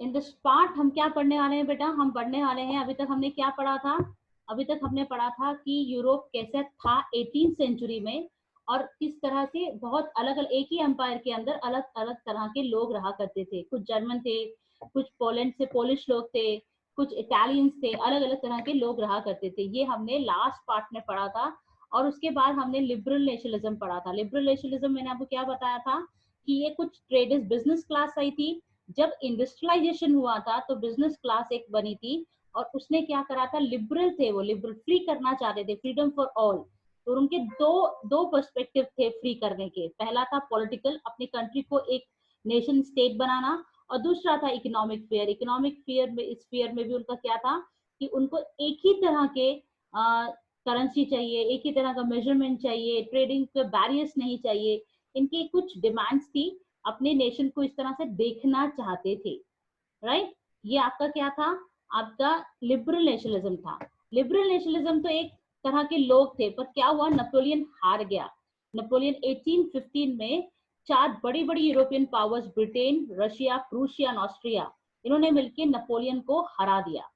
In this part हम क्या पढ़ने वाले हैं बेटा, हम पढ़ने वाले हैं, अभी तक हमने क्या पढ़ा था, अभी तक हमने पढ़ा था कि यूरोप कैसे था 18th सेंचुरी में, और किस तरह से बहुत अलग अलग एक ही एम्पायर के अंदर अलग अलग तरह के लोग रहा करते थे। कुछ जर्मन थे, कुछ पोलैंड से पोलिश लोग थे, कुछ इटालियंस थे, अलग अलग तरह के लोग रहा करते थे। ये हमने लास्ट पार्ट में पढ़ा था। और उसके बाद हमने लिबरल नेशनलिज्म पढ़ा था। लिबरल नेशनलिज्म मैंने आपको क्या बताया था कि ये कुछ ट्रेडर्स बिजनेस क्लास आई थी। जब इंडस्ट्रियलाइजेशन हुआ था तो बिजनेस क्लास एक बनी थी, और उसने क्या करा था, लिबरल थे वो, लिबरल फ्री करना चाहते थे, फ्रीडम फॉर ऑल। तो उनके दो दो पर्सपेक्टिव थे फ्री करने के। पहला था पॉलिटिकल, अपनी कंट्री को एक नेशन स्टेट बनाना, और दूसरा था इकोनॉमिक फेयर। इकोनॉमिक फेयर में, इस फेयर में भी उनका क्या था कि उनको एक ही तरह के करेंसी चाहिए, एक ही तरह का मेजरमेंट चाहिए, ट्रेडिंग पे बैरियर्स नहीं चाहिए। इनकी कुछ डिमांड्स थी, अपने नेशन को इस तरह से देखना चाहते थे, राइट। ये आपका क्या था, आपका लिबरल नेशनलिज्म था। लिबरल नेशनलिज्म तो एक तरह के लोग थे, पर क्या हुआ, नेपोलियन हार गया। नेपोलियन 1815 में चार बड़ी बड़ी European powers, Britain, Russia, Prussia और ऑस्ट्रिया, इन्होंने मिलकर नेपोलियन को हरा दिया।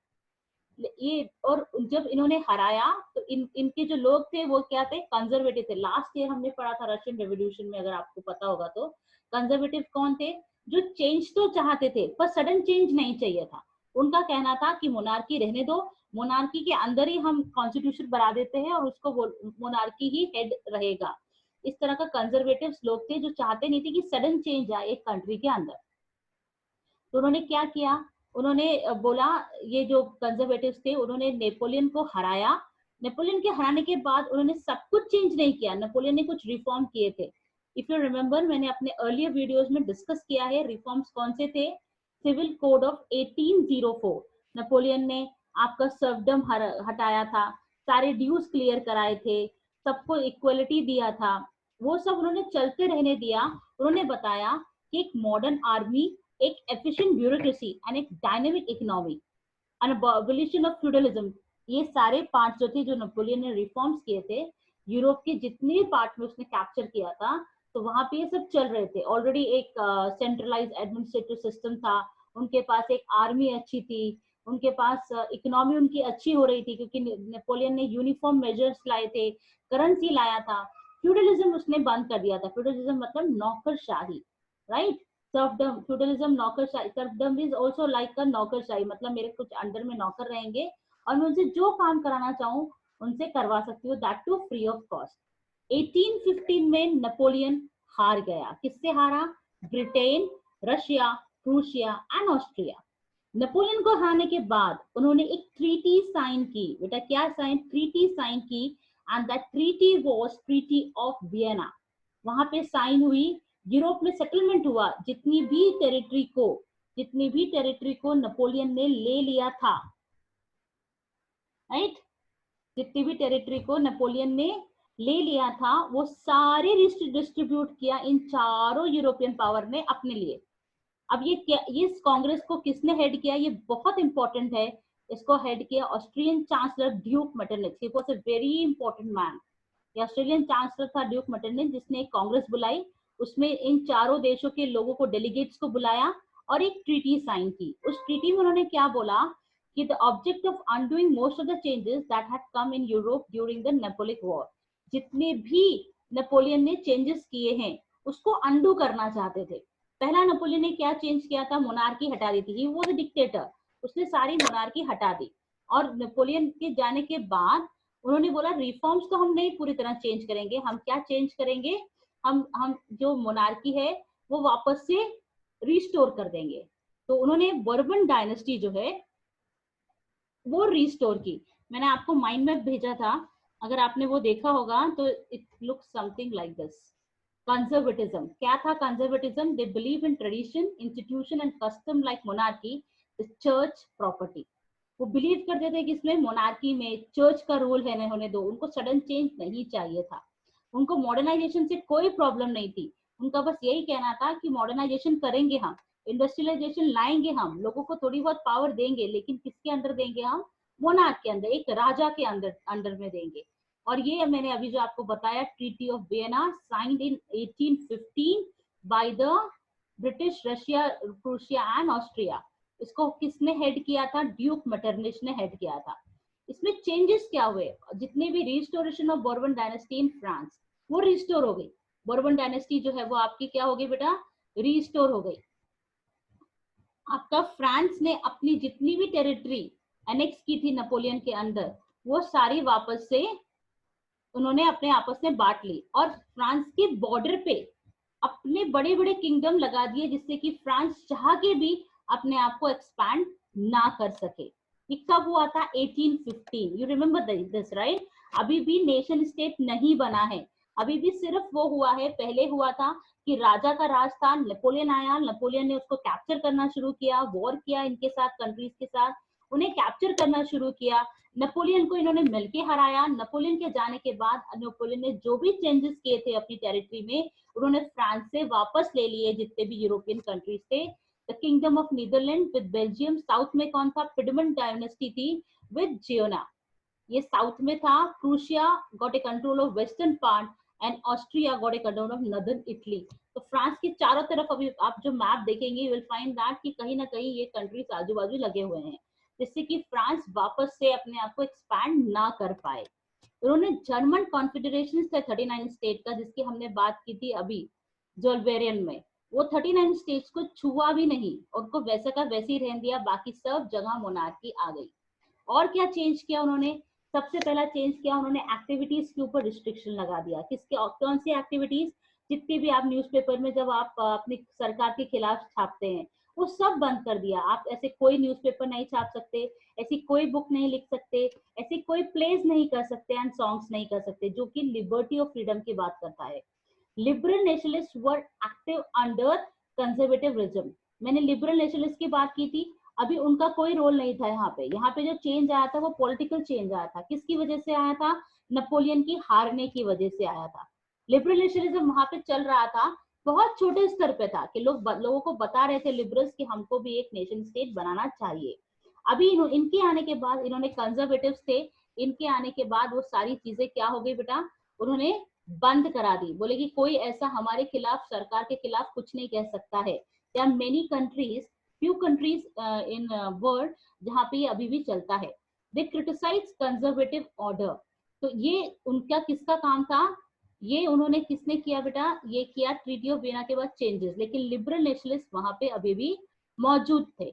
ये, और जब इन्होंने हराया तो इनके जो लोग थे वो क्या थे, कंजर्वेटिव थे। लास्ट ईयर हमने पढ़ा था रशियन रेवोल्यूशन में, अगर आपको पता होगा तो। कंजर्वेटिव कौन थे, जो चेंज तो चाहते थे पर सडन चेंज नहीं चाहिए था। उनका कहना था कि मोनार्की रहने दो, मोनार्की के अंदर ही हम कॉन्स्टिट्यूशन बना देते हैं और उसको मोनार्की ही हेड रहेगा। इस तरह का कंजर्वेटिव लोग थे, जो चाहते नहीं थे कि सडन चेंज आए एक कंट्री के अंदर। तो उन्होंने क्या किया, उन्होंने बोला, ये जो कंजर्वेटिव्स थे उन्होंने नेपोलियन को हराया। नेपोलियन के हराने के बाद उन्होंने सब कुछ चेंज नहीं किया, नेपोलियन ने कुछ रिफॉर्म किए थे। इफ यू रिमेम्बर, मैंने अपने अर्लियर वीडियोस में डिस्कस किया है रिफॉर्म्स कौन से थे। सिविल कोड ऑफ 1804, नेपोलियन ने आपका सर्वडम हटाया था, सारे ड्यूज क्लियर कराए थे, सबको इक्वलिटी दिया था, वो सब उन्होंने चलते रहने दिया। उन्होंने बताया कि एक मॉडर्न आर्मी, एक एफिशिएंट ब्यूरोक्रेसी एंड एक dynamic economy and abolition of feudalism, ये सारे पार्ट जो थे, जो नेपोलियन ने रिफॉर्म्स किए थे, यूरोप के जितने भी पार्ट में उसने कैप्चर किया था, तो वहां पे ये सब चल रहे थे। ऑलरेडी एक सेंट्रलाइज एडमिनिस्ट्रेटिव सिस्टम था, उनके पास एक आर्मी अच्छी थी, उनके पास इकोनॉमी उनकी अच्छी हो रही थी, क्योंकि नेपोलियन ने यूनिफॉर्म मेजर्स लाए थे, करेंसी लाया था। फ्यूडलिज्म उसने बंद कर दिया था। फ्यूडलिज्म मतलब नौकरशाही, राइट। सर्फडम, फ्यूडलिज्म नौकरशाही, सर्फडम इज आल्सो लाइक अ नौकरशाही, मतलब मेरे कुछ अंडर में नौकर रहेंगे और मैं उनसे जो काम कराना चाहूँ उनसे करवा सकती हूँ, that too free of cost. 1815 में नेपोलियन हार गया। किससे हारा, Britain, Russia, Prussia and Austria. Napoleon को हराने के बाद उन्होंने एक ट्रीटी साइन की। बेटा क्या साइन, ट्रीटी साइन की, and that treaty was treaty of Vienna. वहां पे साइन हुई, यूरोप में सेटलमेंट हुआ, जितनी भी टेरिटरी को नेपोलियन ने ले लिया था, राइट। जितनी भी टेरिटरी को नेपोलियन ने ले लिया था, वो सारे डिस्ट्रीब्यूट किया इन चारों यूरोपियन पावर ने अपने लिए। अब ये क्या, ये इस कांग्रेस को किसने हेड किया, ये बहुत इंपॉर्टेंट है। इसको हेड किया Austrian chancellor duke Metternich. He was a very important man. ये ऑस्ट्रेलियन चांसलर था ड्यूक मेटरनिच, जिसने एक कांग्रेस बुलाई, उसमें इन चारों देशों के लोगों को, डेलीगेट्स को बुलाया और एक ट्रीटी साइन की। उस ट्रीटी में उन्होंने क्या बोला कि the object of undoing most of the changes that had come in Europe during the नेपोलिक war, जितने भी नेपोलियन ने चेंजेस किए हैं उसको अनडू करना चाहते थे। पहला नेपोलियन ने क्या चेंज किया था, मोनार्की हटा दी थी, ही वाज अ डिक्टेटर, उसने सारी मोनार्की हटा दी। और नेपोलियन के जाने के बाद उन्होंने बोला रिफॉर्म्स तो हम नहीं पूरी तरह चेंज करेंगे, हम क्या चेंज करेंगे, हम जो मोनार्की है वो वापस से रिस्टोर कर देंगे। तो उन्होंने बर्बन डायनेस्टी जो है वो रिस्टोर की। मैंने आपको माइंड मैप भेजा था, अगर आपने वो देखा होगा तो it looks something like this. Conservatism क्या था, conservatism, they believe in tradition, institution and custom like monarchy, the church property. वो बिलीव करते थे कि इसमें मोनार्की में चर्च का रोल है, नहीं होने दो, उनको सडन चेंज नहीं चाहिए था। उनको मॉडर्नाइजेशन से कोई प्रॉब्लम नहीं थी, उनका बस यही कहना था कि मॉडर्नाइजेशन करेंगे हम, इंडस्ट्रियलाइजेशन लाएंगे, हम लोगों को थोड़ी बहुत पावर देंगे, लेकिन किसके अंदर देंगे, हम मोनार्क के अंदर, एक राजा के अंदर अंडर में देंगे। और ये मैंने अभी जो आपको बताया, treaty of Vienna signed in 1815 by the British, Russia, Prussia and Austria. इसको किसने हेड किया था? ड्यूक मेटरनिच ने हेड किया था। इसमें चेंजेस क्या हुए? जितने भी restoration of Bourbon dynasty in France, वो रिस्टोर हो गई। बोर्बन डायनेस्टी जो है वो आपकी क्या हो गई बेटा? रिस्टोर हो गई। आपका फ्रांस ने अपनी जितनी भी टेरिटरी एनेक्स की थी नेपोलियन के अंदर, वो सारी वापस से उन्होंने अपने आपस में बांट ली, और फ्रांस के बॉर्डर पे अपने बड़े बड़े किंगडम लगा दिए, जिससे कि फ्रांस चाह के भी अपने आप को एक्सपैंड ना कर सके। ये कब हुआ था? 1815। You remember this right? अभी भी नेशन स्टेट नहीं बना है, अभी भी सिर्फ वो हुआ है, पहले हुआ था कि राजा का राज था, नेपोलियन आया, नेपोलियन ने उसको कैप्चर करना शुरू किया, वॉर किया इनके साथ, कंट्रीज के साथ, उन्हें कैप्चर करना शुरू किया, नेपोलियन को इन्होंने मिलके हराया। नेपोलियन के जाने के बाद नेपोलियन ने जो भी चेंजेस किए थे अपनी टेरिटरी में, उन्होंने फ्रांस से वापस ले लिए जितने भी यूरोपियन कंट्रीज थे। The kingdom of Netherland with Belgium, south में कौन था? पिडमंट डायनेस्टी थी विद जियोना, ये साउथ में था। Prussia got a control of western part and Austria got a control of northern Italy. तो फ्रांस के चारों तरफ अभी आप जो मैप देखेंगे, यू विल फाइंड दैट कि कहीं ना कहीं ये कंट्रीज आजू बाजू लगे हुए हैं, जिससे कि फ्रांस वापस से अपने आप को एक्सपैंड ना कर पाए। उन्होंने जर्मन कॉन्फेडरेशन थे 39 स्टेट का, जिसकी हमने बात की थी अभी जोल्वेरियन में, वो 39 स्टेट्स को छुआ भी नहीं, उनको वैसा का वैसे ही रहने दिया, बाकी सब जगह मोनार्की आ गई। और क्या चेंज किया उन्होंने? सबसे पहला चेंज किया उन्होंने, एक्टिविटीज के ऊपर रिस्ट्रिक्शन लगा दिया। किसके? कौन सी एक्टिविटीज? जितनी भी आप न्यूज़पेपर में जब आप अपनी सरकार के खिलाफ छापते हैं, वो सब बंद कर दिया। आप ऐसे कोई न्यूज़पेपर नहीं छाप सकते, ऐसी कोई बुक नहीं लिख सकते, ऐसी कोई प्लेस नहीं कर सकते एंड सॉन्ग्स नहीं कर सकते, जो कि लिबर्टी ऑफ फ्रीडम की बात करता है। Liberal nationalist were active under conservatism. मैंने लिबरल नेशनलिस्ट की बात की थी, अभी उनका कोई रोल नहीं था यहाँ पे। यहाँ पे जो चेंज आया था वो पॉलिटिकल चेंज आया था। किसकी वजह से आया था? नेपोलियन की हारने की वजह से आया था। लिबरल नेशनलिज्म वहां पे चल रहा था, बहुत छोटे स्तर पे था कि लोगों को बता रहे थे लिबरल्स कि हमको भी एक नेशन स्टेट बनाना चाहिए। अभी इनके आने के बाद, इन्होंने कंजर्वेटिव्स थे, इनके आने के बाद वो सारी चीजें क्या हो गई बेटा? उन्होंने बंद करा दी। बोले कि कोई ऐसा हमारे खिलाफ, सरकार के खिलाफ कुछ नहीं कह सकता है। There are many countries, few countries in world जहाँ पे ये अभी भी चलता है। They criticize conservative order। तो ये उनका किसका काम था? ये उन्होंने किसने किया बेटा? ये किया ट्रीटी ऑफ वियना के बाद चेंजेस, लेकिन लिबरल नेशनलिस्ट वहां पे अभी भी मौजूद थे।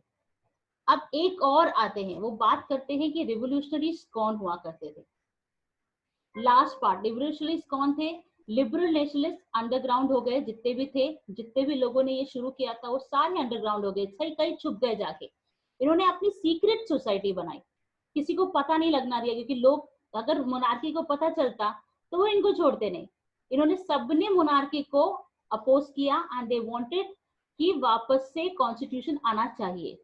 अब एक और आते हैं, वो बात करते हैं कि रिवोल्यूशनरीज कौन हुआ करते थे। लास्ट पार्ट, रिवोल्यूशनरीज कौन थे? लिबरल नेशनलिस्ट अंडरग्राउंड हो गए, जितने भी थे, जितने भी लोगों ने ये शुरू किया था, वो सारे अंडरग्राउंड हो गए, कई कई छुप गए जाके। इन्होंने अपनी सीक्रेट सोसाइटी बनाई, किसी को पता नहीं लगना दिया, क्योंकि लोग, अगर मोनार्की को पता चलता तो वो इनको छोड़ते नहीं। इन्होंने सबने मोनार्की को अपोज किया एंड दे वांटेड कि वापस से कॉन्स्टिट्यूशन आना चाहिए।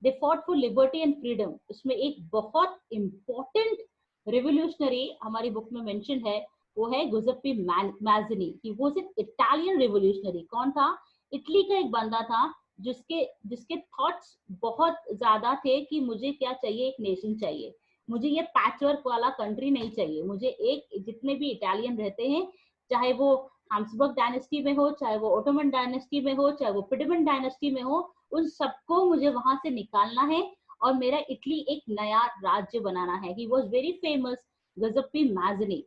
They fought for liberty and freedom. उसमें एक बहुत इंपॉर्टेंट रिवोल्यूशनरी हमारी बुक में मेंशन है, वो है Giuseppe Mazzini. He was an Italian revolutionary. कौन था? इटली का एक बंदा था, जिसके जिसके थॉट्स बहुत ज्यादा थे कि मुझे क्या चाहिए, एक नेशन चाहिए, मुझे ये पैचवर्क वाला कंट्री नहीं चाहिए, मुझे एक, जितने भी इटालियन रहते हैं, चाहे वो हाब्सबर्ग डायनेस्टी में हो, चाहे वो ओटोमन डायनेस्टी में हो, चाहे वो पिडमन डायनेस्टी में हो, उन सबको मुझे वहां से निकालना है और मेरा इटली एक नया राज्य बनाना है। He was very famous, Giuseppe Mazzini.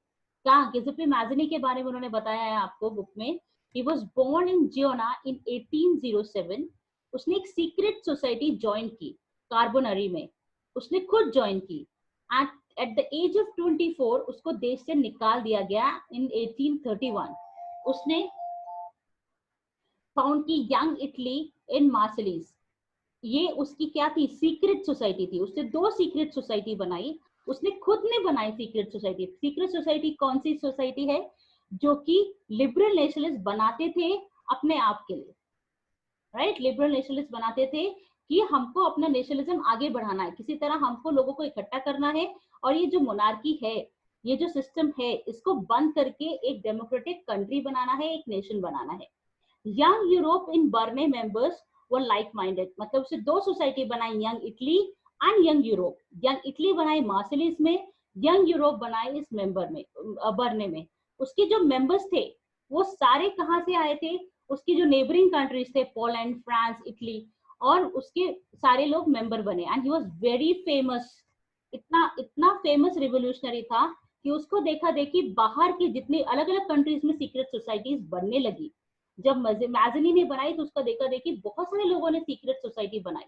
क्या गुज़प्पी मैज़नी के बारे में उन्होंने बताया है आपको बुक में। He was born in Genoa in 1807। उसने एक सीक्रेट सोसाइटी ज्वाइन की कार्बोनरी में, उसने खुद ज्वाइन की। एट द एज ऑफ 24 उसको देश से निकाल दिया गया इन 1831। उसने फाउंड की यंग इटली इन मार्सेलिस। ये उसकी क्या थी? सीक्रेट सोसाइटी थी। उसने 2 सीक्रेट सोसाइटी बनाई, उसने खुद ने बनाई सीक्रेट सोसाइटी। सीक्रेट सोसाइटी कौन सी सोसाइटी है? जो कि लिबरल नेशनलिस्ट बनाते थे अपने आप के लिए, राइट? लिबरल नेशनलिस्ट बनाते थे कि हमको अपना नेशनलिज्म आगे बढ़ाना है, किसी तरह हमको लोगों को इकट्ठा करना है, और ये जो मोनार्की है, ये जो सिस्टम है, इसको बंद करके एक डेमोक्रेटिक कंट्री बनाना है, एक नेशन बनाना है। Young Europe in Berne members were like minded. मतलब उससे 2 सोसाइटी बनाई, young Italy and young Europe. Young Italy बनाई मार्सेलिस में, यंग यूरोप बनाई इस मेंबर में, बर्ने में। उसके जो मेंबर्स थे वो सारे कहाँ से आए थे? उसकी जो नेबरिंग कंट्रीज थे, पोलैंड, फ्रांस, इटली, और उसके सारे लोग मेंबर बने and he was very famous. इतना इतना फेमस रिवोल्यूशनरी था कि उसको देखा देखी बाहर की जितनी अलग अलग कंट्रीज में सीक्रेट सोसाइटीज बनने लगी। जब मैजनी ने बनाई तो उसका देखा देखी बहुत सारे लोगों ने सीक्रेट सोसाइटी बनाई।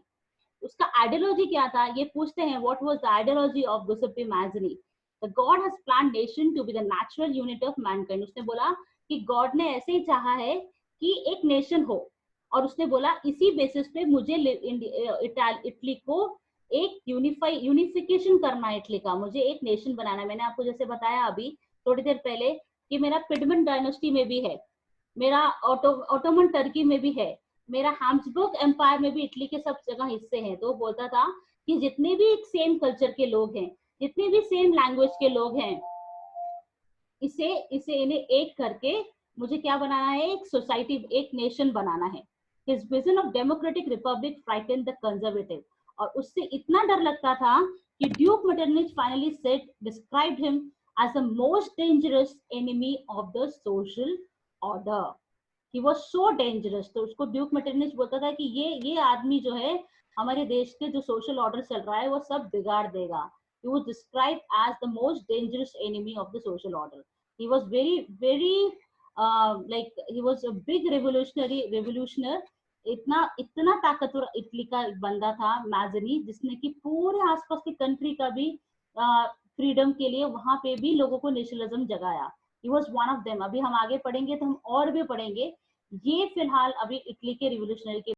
उसका आइडियोलॉजी क्या था, ये पूछते हैं, what was the ideology of Giuseppe Mazzini? The God has planned nation to be the natural unit of mankind. उसने बोला कि गॉड ने ऐसे ही चाहा है कि एक नेशन हो, और उसने बोला इसी बेसिस पे मुझे इटली को एक यूनिफिकेशन करना है, इटली का मुझे एक नेशन बनाना है। मैंने आपको जैसे बताया अभी थोड़ी देर पहले कि मेरा पिडमन डायनेस्टी में भी है, मेरा ऑटोमन टर्की में भी है, मेरा हैब्सबर्ग एम्पायर में भी इटली के सब जगह हिस्से हैं। तो बोलता था कि जितने भी एक सेम कल्चर के लोग हैं, जितने भी सेम लैंग्वेज के लोग हैं, इसे इसे इन्हें एक करके मुझे क्या बनाना है, एक सोसाइटी, एक नेशन बनाना है। His vision of democratic republic frightened the conservative। और उससे इतना डर लगता था कि duke Metternich finally said described him as the most dangerous enemy of the social order। He was so dangerous। तो उसको ड्यूक मेटरनिच बोलता था कि ये आदमी जो है हमारे देश के जो सोशल ऑर्डर चल रहा है वो सब बिगाड़ देगा। He was described as the most dangerous enemy of the social order। He was very like he was a big revolutionary। इतना इतना ताकतवर इटली का बंदा था मैजनी, जिसने कि पूरे आसपास की कंट्री का भी फ्रीडम के लिए वहां पे भी लोगों को नेशनलिज्म जगाया। He was one of them. अभी हम आगे पढ़ेंगे तो हम और भी पढ़ेंगे। ये फिलहाल अभी इटली के रिवोल्यूशनरी के